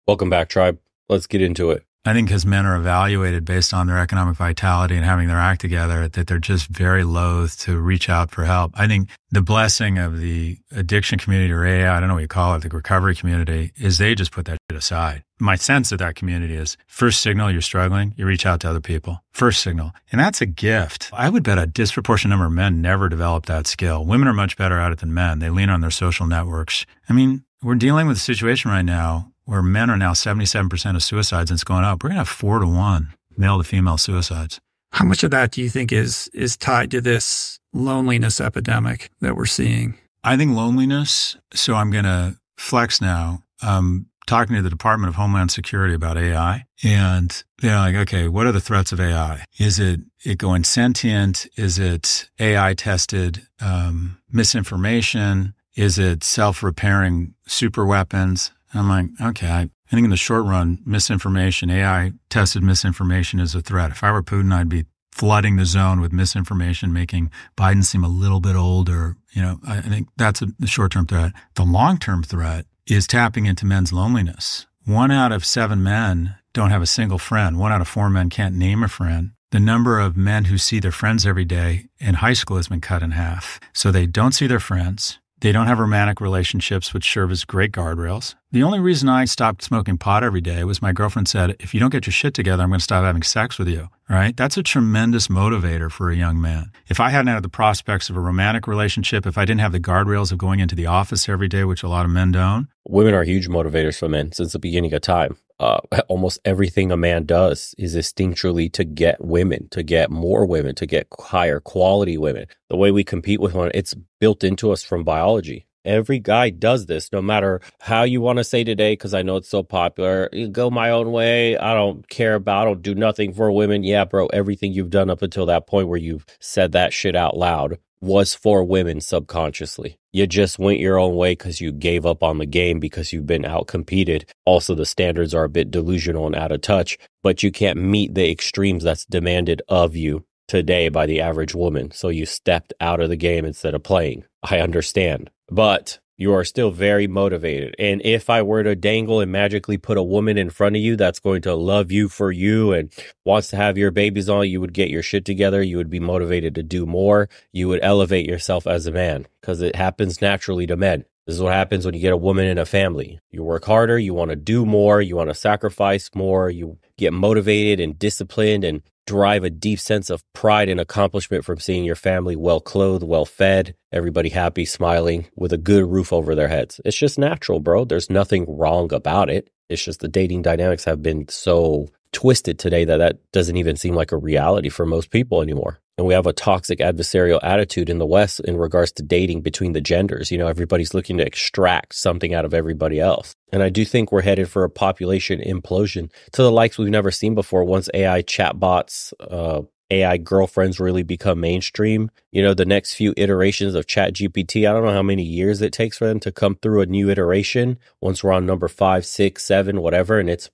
Welcome back, Tribe. Let's get into it. I think because men are evaluated based on their economic vitality and having their act together, that they're just very loath to reach out for help. I think the blessing of the addiction community, or AI, I don't know what you call it, the recovery community, is they just put that shit aside. My sense of that community is first signal you're struggling, you reach out to other people. First signal. And that's a gift. I would bet a disproportionate number of men never develop that skill. Women are much better at it than men. They lean on their social networks. I mean, we're dealing with a situation right now where men are now 77% of suicides, and it's going up. We're going to have 4-to-1 male to female suicides. How much of that do you think is tied to this loneliness epidemic that we're seeing? I think loneliness, so I'm going to flex now, talking to the Department of Homeland Security about AI. And they're like, okay, what are the threats of AI? Is it going sentient? Is it AI tested misinformation? Is it self-repairing super weapons? I'm like, okay, I think in the short run, misinformation, AI tested misinformation is a threat. If I were Putin, I'd be flooding the zone with misinformation, making Biden seem a little bit older. I think that's the short-term threat. The long-term threat is tapping into men's loneliness. 1 out of 7 men don't have a single friend. 1 out of 4 men can't name a friend. The number of men who see their friends every day in high school has been cut in half. So they don't see their friends. They don't have romantic relationships, which serve as great guardrails. The only reason I stopped smoking pot every day was my girlfriend said, if you don't get your shit together, I'm going to stop having sex with you. Right? That's a tremendous motivator for a young man. If I hadn't had the prospects of a romantic relationship, if I didn't have the guardrails of going into the office every day, which a lot of men don't. Women are huge motivators for men since the beginning of time. Almost everything a man does is instinctually to get women, to get more women, to get higher quality women. The way we compete with one, it's built into us from biology. Every guy does this, no matter how you want to say today, because I know it's so popular. You go my own way. I don't do nothing for women. Yeah, bro, everything you've done up until that point where you've said that shit out loud was for women subconsciously. You just went your own way because you gave up on the game because you've been outcompeted. Also, the standards are a bit delusional and out of touch, but you can't meet the extremes that's demanded of you today by the average woman. So you stepped out of the game instead of playing. I understand, but you are still very motivated. And if I were to dangle and magically put a woman in front of you that's going to love you for you and wants to have your babies on, you would get your shit together. You would be motivated to do more. You would elevate yourself as a man because it happens naturally to men. This is what happens when you get a woman in a family. You work harder. You want to do more. You want to sacrifice more. You get motivated and disciplined and derive a deep sense of pride and accomplishment from seeing your family well clothed, well fed, everybody happy, smiling, with a good roof over their heads. It's just natural, bro. There's nothing wrong about it. It's just the dating dynamics have been so twisted today that doesn't even seem like a reality for most people anymore. And we have a toxic adversarial attitude in the West in regards to dating between the genders. Everybody's looking to extract something out of everybody else. And I do think we're headed for a population implosion to the likes we've never seen before once AI chatbots, AI girlfriends really become mainstream. The next few iterations of ChatGPT, I don't know how many years it takes for them to come through a new iteration. Once we're on number 5, 6, 7, whatever, and it's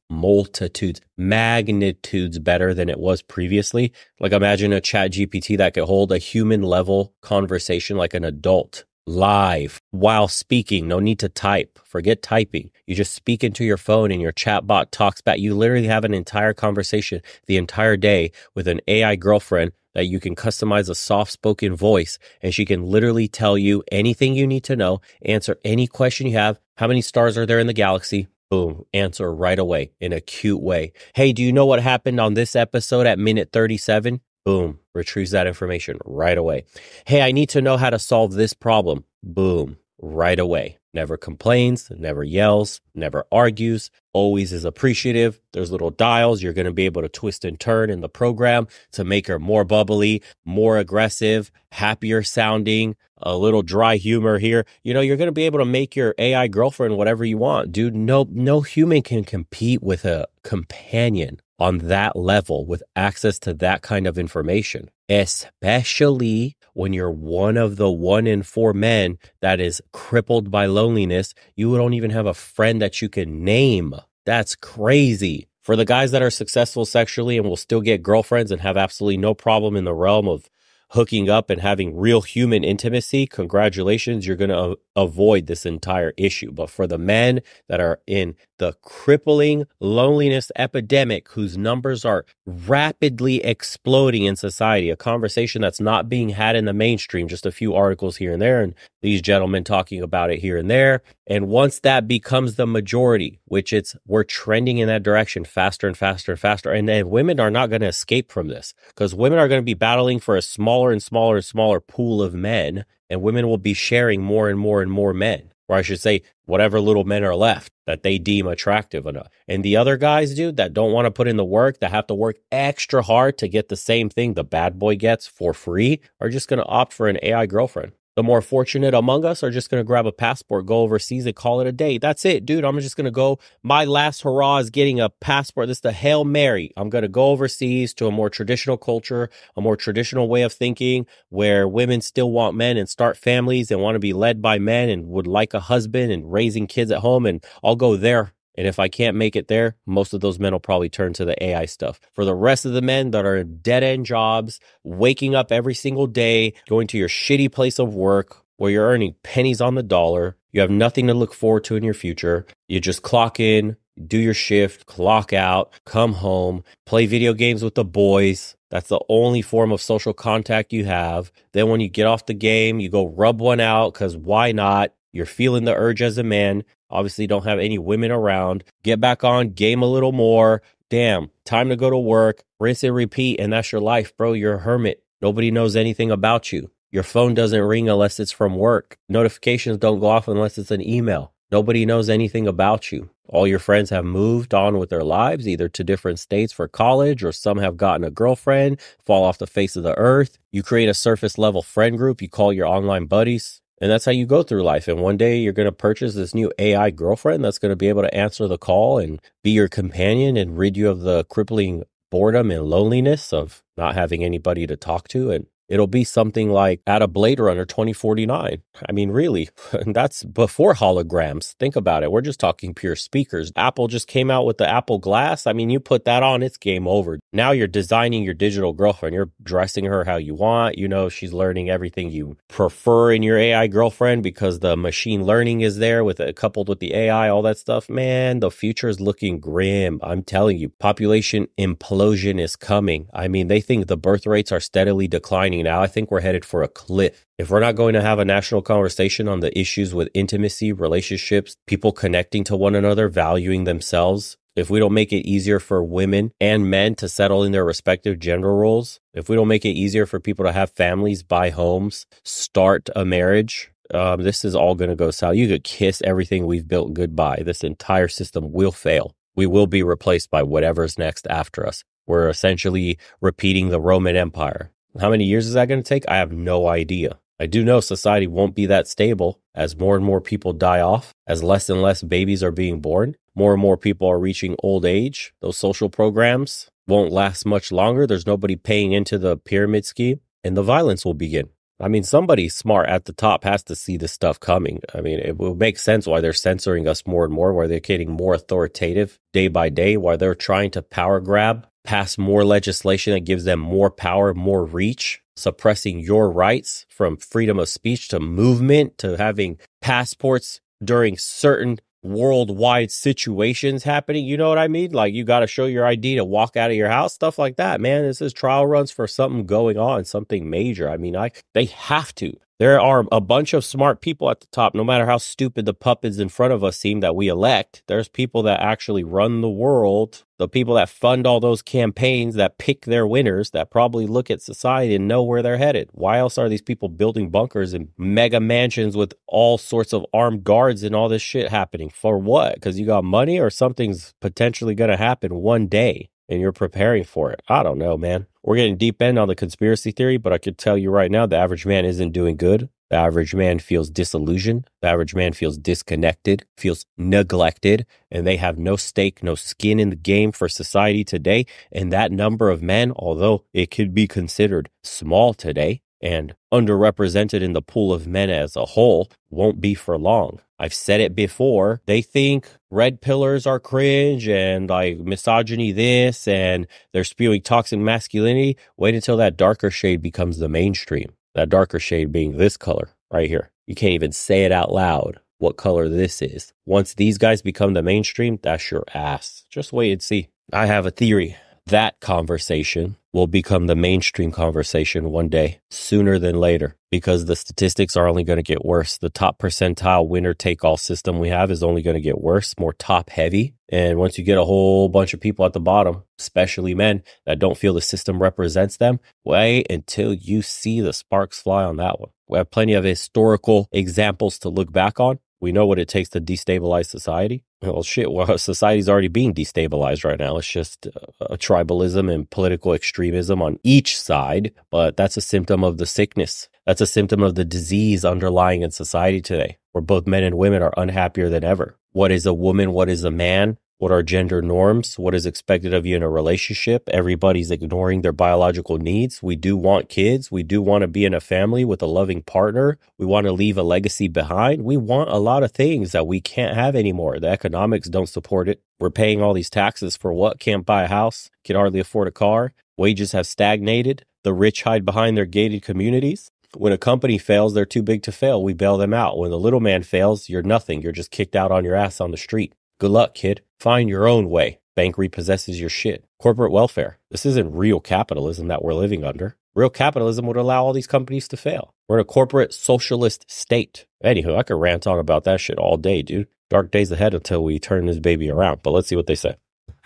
magnitudes better than it was previously. Like imagine a ChatGPT that could hold a human level conversation like an adult. Live while speaking. No need to type. Forget typing. You just speak into your phone and your chatbot talks back. You literally have an entire conversation the entire day with an AI girlfriend that you can customize a soft-spoken voice, and she can literally tell you anything you need to know, answer any question you have. How many stars are there in the galaxy? Boom. Answer right away in a cute way. Hey, do you know what happened on this episode at minute 37? Boom, retrieves that information right away. Hey, I need to know how to solve this problem. Boom, right away. Never complains, never yells, never argues, always is appreciative. There's little dials you're going to be able to twist and turn in the program to make her more bubbly, more aggressive, happier sounding, a little dry humor here. You're going to be able to make your AI girlfriend whatever you want. Dude, no human can compete with a companion on that level with access to that kind of information, especially when you're one of the 1 in 4 men that is crippled by loneliness. You don't even have a friend that you can name. That's crazy. For the guys that are successful sexually and will still get girlfriends and have absolutely no problem in the realm of hooking up and having real human intimacy, congratulations, you're going to avoid this entire issue. But for the men that are in the crippling loneliness epidemic, whose numbers are rapidly exploding in society, a conversation that's not being had in the mainstream, just a few articles here and there, and these gentlemen talking about it here and there. And once that becomes the majority, which we're trending in that direction faster and faster and faster. And then women are not going to escape from this, because women are going to be battling for a smaller and smaller and smaller pool of men, and women will be sharing more and more and more men, or I should say, whatever little men are left that they deem attractive enough. And the other guys, dude, that don't want to put in the work, that have to work extra hard to get the same thing the bad boy gets for free, are just going to opt for an AI girlfriend. The more fortunate among us are just going to grab a passport, go overseas and call it a day. That's it, dude. I'm just going to go. My last hurrah is getting a passport. This is the Hail Mary. I'm going to go overseas to a more traditional culture, a more traditional way of thinking, where women still want men and start families and want to be led by men and would like a husband and raising kids at home. And I'll go there. And if I can't make it there, most of those men will probably turn to the AI stuff. For the rest of the men that are in dead-end jobs, waking up every single day, going to your shitty place of work where you're earning pennies on the dollar, you have nothing to look forward to in your future. You just clock in, do your shift, clock out, come home, play video games with the boys. That's the only form of social contact you have. Then when you get off the game, you go rub one out, because why not? You're feeling the urge as a man. Obviously, don't have any women around. Get back on, game a little more. Damn, time to go to work. Rinse and repeat, and that's your life, bro. You're a hermit. Nobody knows anything about you. Your phone doesn't ring unless it's from work. Notifications don't go off unless it's an email. Nobody knows anything about you. All your friends have moved on with their lives, either to different states for college, or some have gotten a girlfriend, fall off the face of the earth. You create a surface level friend group. You call your online buddies. And that's how you go through life. And one day you're going to purchase this new AI girlfriend that's going to be able to answer the call and be your companion and rid you of the crippling boredom and loneliness of not having anybody to talk to. And it'll be something like at a Blade Runner 2049. I mean, really, that's before holograms. Think about it. We're just talking pure speakers. Apple just came out with the Apple Glass. I mean, you put that on, it's game over. Now you're designing your digital girlfriend. You're dressing her how you want. You know, she's learning everything you prefer in your AI girlfriend because the machine learning is there with it, coupled with the AI, all that stuff. Man, the future is looking grim. I'm telling you, population implosion is coming. I mean, they think the birth rates are steadily declining. Now, I think we're headed for a cliff. If we're not going to have a national conversation on the issues with intimacy, relationships, people connecting to one another, valuing themselves, if we don't make it easier for women and men to settle in their respective gender roles, if we don't make it easier for people to have families, buy homes, start a marriage, this is all going to go south. You could kiss everything we've built goodbye. This entire system will fail. We will be replaced by whatever's next after us. We're essentially repeating the Roman Empire. How many years is that going to take? I have no idea. I do know society won't be that stable as more and more people die off, as less and less babies are being born. More and more people are reaching old age. Those social programs won't last much longer. There's nobody paying into the pyramid scheme, and the violence will begin. I mean, somebody smart at the top has to see this stuff coming. I mean, it will make sense why they're censoring us more and more, why they're getting more authoritative day by day, why they're trying to power grab, pass more legislation that gives them more power, more reach, suppressing your rights from freedom of speech to movement to having passports during certain worldwide situations happening. You know what I mean? Like, you got to show your ID to walk out of your house, stuff like that, man. This is trial runs for something going on, something major. I mean, they have to. There are a bunch of smart people at the top, no matter how stupid the puppets in front of us seem that we elect. There's people that actually run the world, the people that fund all those campaigns, that pick their winners, that probably look at society and know where they're headed. Why else are these people building bunkers and mega mansions with all sorts of armed guards and all this shit happening? For what? Because you got money, or something's potentially going to happen one day and you're preparing for it? I don't know, man. We're getting deep end on the conspiracy theory, but I could tell you right now, the average man isn't doing good. The average man feels disillusioned. The average man feels disconnected, feels neglected, and they have no stake, no skin in the game for society today. And that number of men, although it could be considered small today, and underrepresented in the pool of men as a whole won't be for long. I've said it before. They think red pillars are cringe and like misogyny this, and they're spewing toxic masculinity. Wait until that darker shade becomes the mainstream. That darker shade being this color right here. You can't even say it out loud what color this is. Once these guys become the mainstream, that's your ass. Just wait and see. I have a theory. That conversation will become the mainstream conversation one day, sooner than later, because the statistics are only going to get worse. The top percentile winner-take-all system we have is only going to get worse, more top-heavy. And once you get a whole bunch of people at the bottom, especially men, that don't feel the system represents them, wait until you see the sparks fly on that one. We have plenty of historical examples to look back on. We know what it takes to destabilize society. Well, shit, society's already being destabilized right now. It's just a tribalism and political extremism on each side, but that's a symptom of the sickness. That's a symptom of the disease underlying in society today, where both men and women are unhappier than ever. What is a woman? What is a man? What are gender norms? What is expected of you in a relationship? Everybody's ignoring their biological needs. We do want kids. We do want to be in a family with a loving partner. We want to leave a legacy behind. We want a lot of things that we can't have anymore. The economics don't support it. We're paying all these taxes for what? Can't buy a house, can hardly afford a car. Wages have stagnated. The rich hide behind their gated communities. When a company fails, they're too big to fail. We bail them out. When the little man fails, you're nothing. You're just kicked out on your ass on the street. Good luck, kid. Find your own way. Bank repossesses your shit. Corporate welfare. This isn't real capitalism that we're living under. Real capitalism would allow all these companies to fail. We're in a corporate socialist state. Anywho, I could rant on about that shit all day, dude. Dark days ahead until we turn this baby around. But let's see what they say.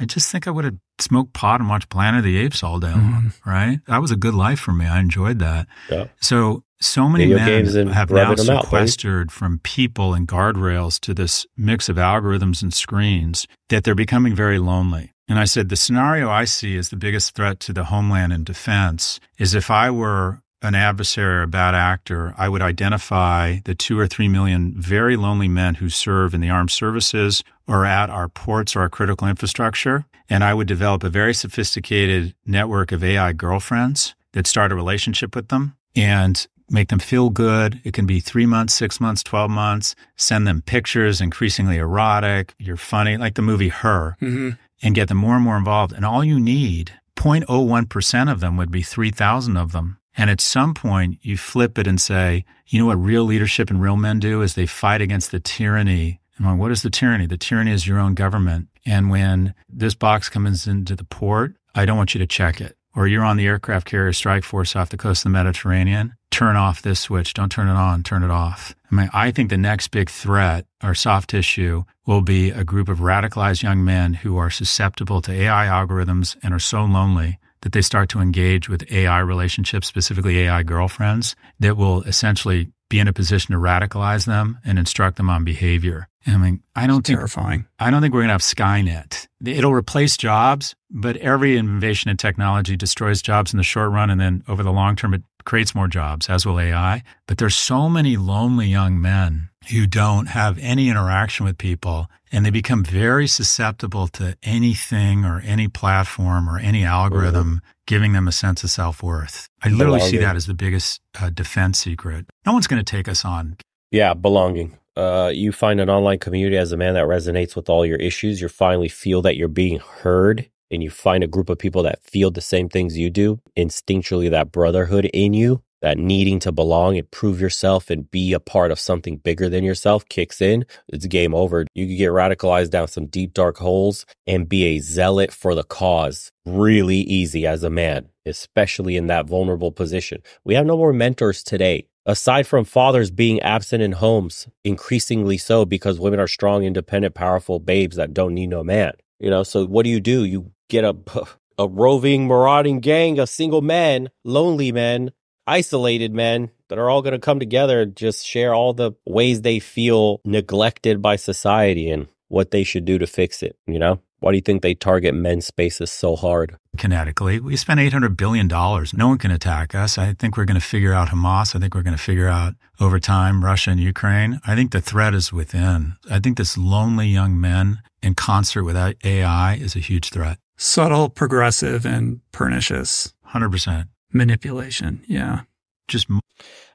I just think I would have smoked pot and watched Planet of the Apes all day long, right? That was a good life for me. I enjoyed that. Yeah. So many men have now sequestered from people and guardrails to this mix of algorithms and screens that they're becoming very lonely. And I said, the scenario I see as the biggest threat to the homeland and defense is if I were an adversary or a bad actor, I would identify the 2 or 3 million very lonely men who serve in the armed services or at our ports or our critical infrastructure. And I would develop a very sophisticated network of AI girlfriends that start a relationship with them and make them feel good. It can be 3 months, 6 months, 12 months. Send them pictures, increasingly erotic. You're funny, like the movie Her, and get them more and more involved. And all you need, 0.01% of them would be 3,000 of them. And at some point, you flip it and say, you know what real leadership and real men do is they fight against the tyranny. And I'm like, what is the tyranny? The tyranny is your own government. And when this box comes into the port, I don't want you to check it. Or you're on the aircraft carrier strike force off the coast of the Mediterranean, turn off this switch. Don't turn it on, turn it off. I think the next big threat, or soft tissue, will be a group of radicalized young men who are susceptible to AI algorithms and are so lonely that they start to engage with AI relationships, specifically AI girlfriends, that will essentially be in a position to radicalize them and instruct them on behavior. I don't think terrifying. I don't think we're going to have Skynet. It'll replace jobs, but every innovation in technology destroys jobs in the short run, and then over the long term, it creates more jobs, as will AI. But there's so many lonely young men who don't have any interaction with people, and they become very susceptible to anything or any platform or any algorithm giving them a sense of self-worth. I literally see that as the biggest defense secret. No one's going to take us on. Yeah, belonging. You find an online community as a man that resonates with all your issues. You finally feel that you're being heard, and you find a group of people that feel the same things you do. Instinctually, that brotherhood in you, that needing to belong and prove yourself and be a part of something bigger than yourself kicks in. It's game over. You can get radicalized down some deep, dark holes and be a zealot for the cause really easy as a man, especially in that vulnerable position. We have no more mentors today. Aside from fathers being absent in homes, increasingly so because women are strong, independent, powerful babes that don't need no man. So what do? You get a roving, marauding gang of single men, lonely men, isolated men that are all going to come together and just share all the ways they feel neglected by society and what they should do to fix it. Why do you think they target men's spaces so hard? Kinetically, we spend $800 billion. No one can attack us. I think we're going to figure out Hamas. I think we're going to figure out, over time, Russia and Ukraine. I think the threat is within. I think this lonely young men in concert with AI is a huge threat. Subtle, progressive, and pernicious. 100%. Manipulation, yeah. just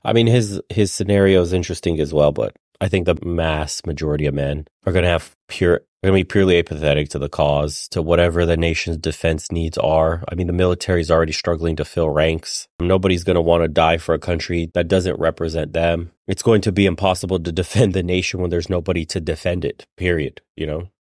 I mean, his scenario is interesting as well, but I think the mass majority of men are going to be purely apathetic to the cause, to whatever the nation's defense needs are. I mean, the military is already struggling to fill ranks. Nobody's going to want to die for a country that doesn't represent them. It's going to be impossible to defend the nation when there's nobody to defend it, period.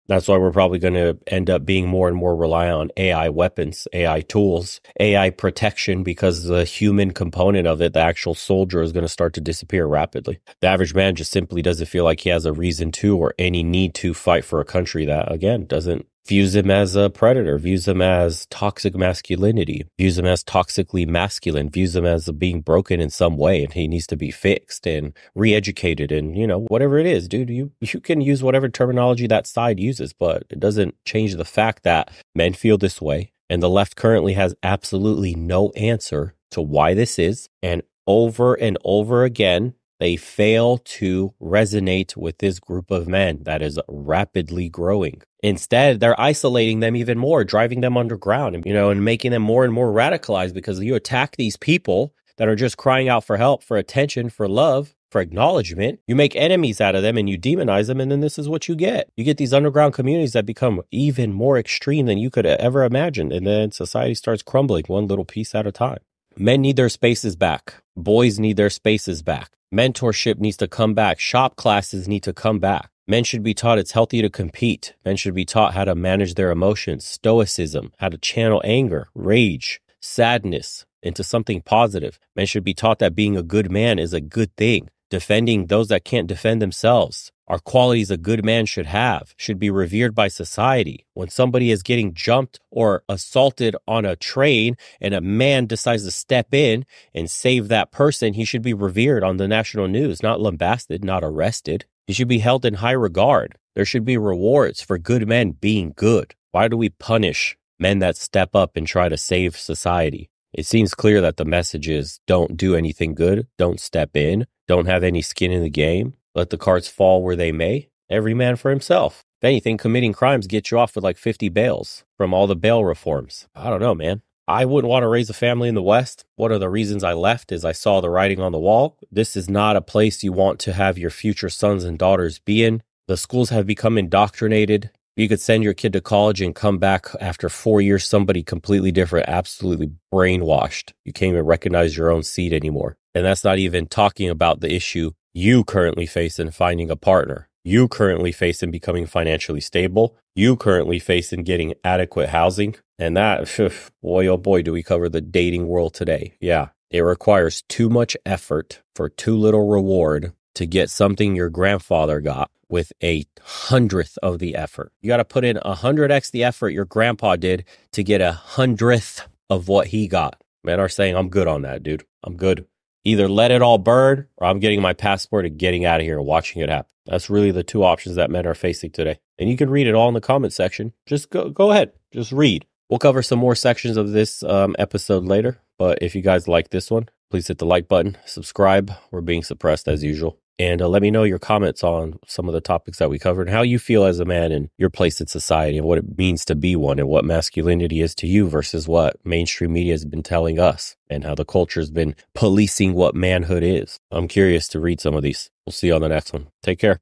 That's why we're probably going to end up being more and more reliant on AI weapons, AI tools, AI protection, because the human component of it, the actual soldier, is going to start to disappear rapidly. The average man just simply doesn't feel like he has a reason to or any need to fight for a country that, again, doesn't views him as a predator, views him as toxic masculinity, views him as toxically masculine, views him as being broken in some way, and he needs to be fixed and re-educated and, whatever it is, dude, you can use whatever terminology that side uses, but it doesn't change the fact that men feel this way, and the left currently has absolutely no answer to why this is, and over again, they fail to resonate with this group of men that is rapidly growing. Instead, they're isolating them even more, driving them underground, and making them more and more radicalized, because you attack these people that are just crying out for help, for attention, for love, for acknowledgement. You make enemies out of them and you demonize them, and then this is what you get. You get these underground communities that become even more extreme than you could ever imagine, and then society starts crumbling one little piece at a time. Men need their spaces back. Boys need their spaces back. Mentorship needs to come back. Shop classes need to come back. Men should be taught it's healthy to compete. Men should be taught how to manage their emotions, stoicism, how to channel anger, rage, sadness into something positive. Men should be taught that being a good man is a good thing. Defending those that can't defend themselves are qualities a good man should have, should be revered by society. When somebody is getting jumped or assaulted on a train and a man decides to step in and save that person, he should be revered on the national news, not lambasted, not arrested. He should be held in high regard. There should be rewards for good men being good. Why do we punish men that step up and try to save society? It seems clear that the message is don't do anything good, don't step in, don't have any skin in the game, let the cards fall where they may. Every man for himself. If anything, committing crimes get you off with like 50 bails from all the bail reforms. I don't know, man. I wouldn't want to raise a family in the West. One of the reasons I left is I saw the writing on the wall. This is not a place you want to have your future sons and daughters be in. The schools have become indoctrinated. You could send your kid to college and come back after 4 years, somebody completely different, absolutely brainwashed. You can't even recognize your own seed anymore. And that's not even talking about the issue you currently face in finding a partner. You currently face in becoming financially stable. You currently face in getting adequate housing. And that, boy, oh boy, do we cover the dating world today. Yeah, it requires too much effort for too little reward to get something your grandfather got with 1/100th of the effort. You got to put in 100x the effort your grandpa did to get 100th of what he got. Men are saying, I'm good on that, dude. I'm good. Either let it all burn or I'm getting my passport and getting out of here and watching it happen. That's really the two options that men are facing today. And you can read it all in the comment section. Just go ahead. Just read. We'll cover some more sections of this episode later. But if you guys like this one, please hit the like button, subscribe. We're being suppressed as usual. And let me know your comments on some of the topics that we covered and how you feel as a man in your place in society and what it means to be one and what masculinity is to you versus what mainstream media has been telling us and how the culture has been policing what manhood is. I'm curious to read some of these. We'll see you on the next one. Take care.